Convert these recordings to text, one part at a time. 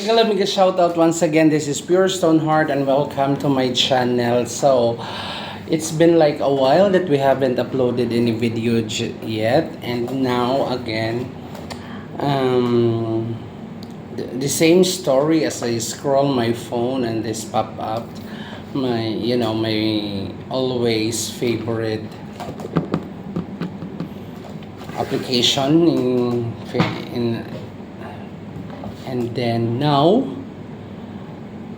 Let me just shout out once again. This is Pure Stone Heart and welcome to my channel. So, it's been like a while that we haven't uploaded any video yet, and now again, the same story as I scroll my phone and this pop up my always favorite application in and then now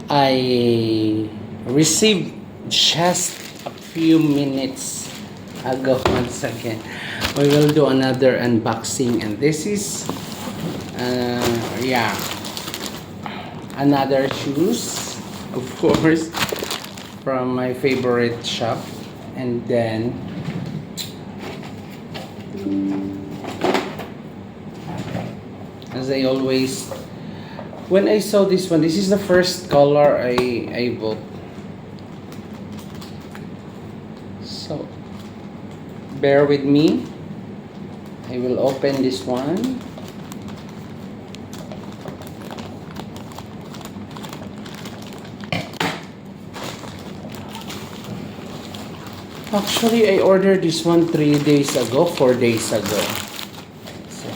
I received just a few minutes ago. Once again, we will do another unboxing, and this is another shoes, of course, from my favorite shop. And then as I always, when I saw this one, this is the first color I bought. So bear with me. I will open this one. Actually, I ordered this one 3 days ago, 4 days ago. So,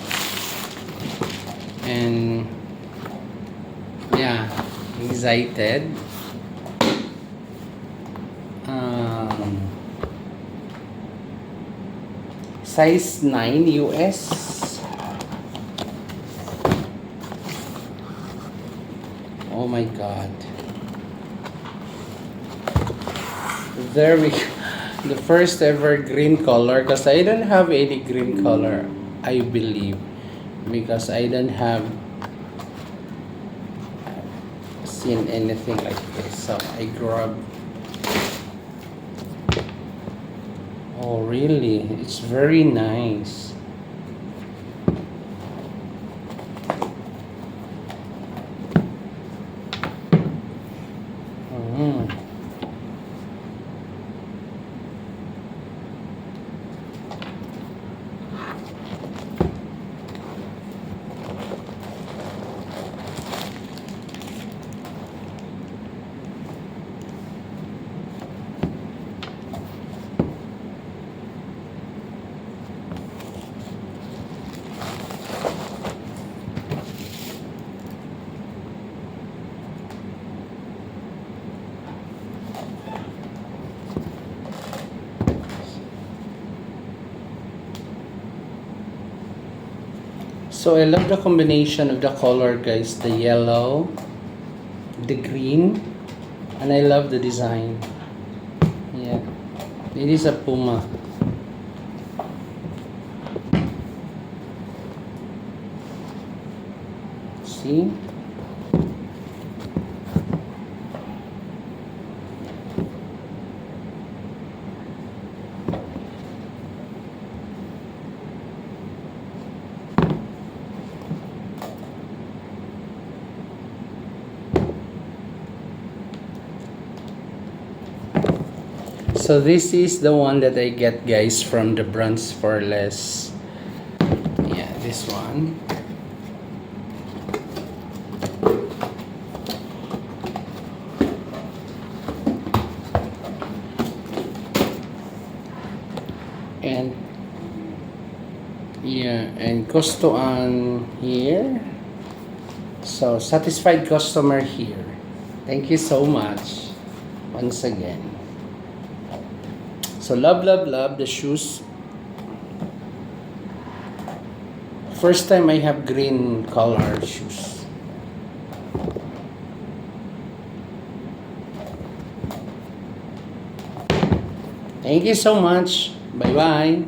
and yeah, excited. Size 9 US. Oh my god. There we go. The first ever green color, because I don't have any green color, I believe, because I don't have seen anything like this. So I grabbed. Oh really, it's very nice. So I love the combination of the color, guys. The yellow, the green, and I love the design. Yeah, it is a Puma. See? So this is the one that I get, guys, from the Brands for Less. Yeah, this one. And yeah, and costo on here. So satisfied customer here. Thank you so much once again. So love the shoes. First time I have green color shoes. Thank you so much. Bye bye.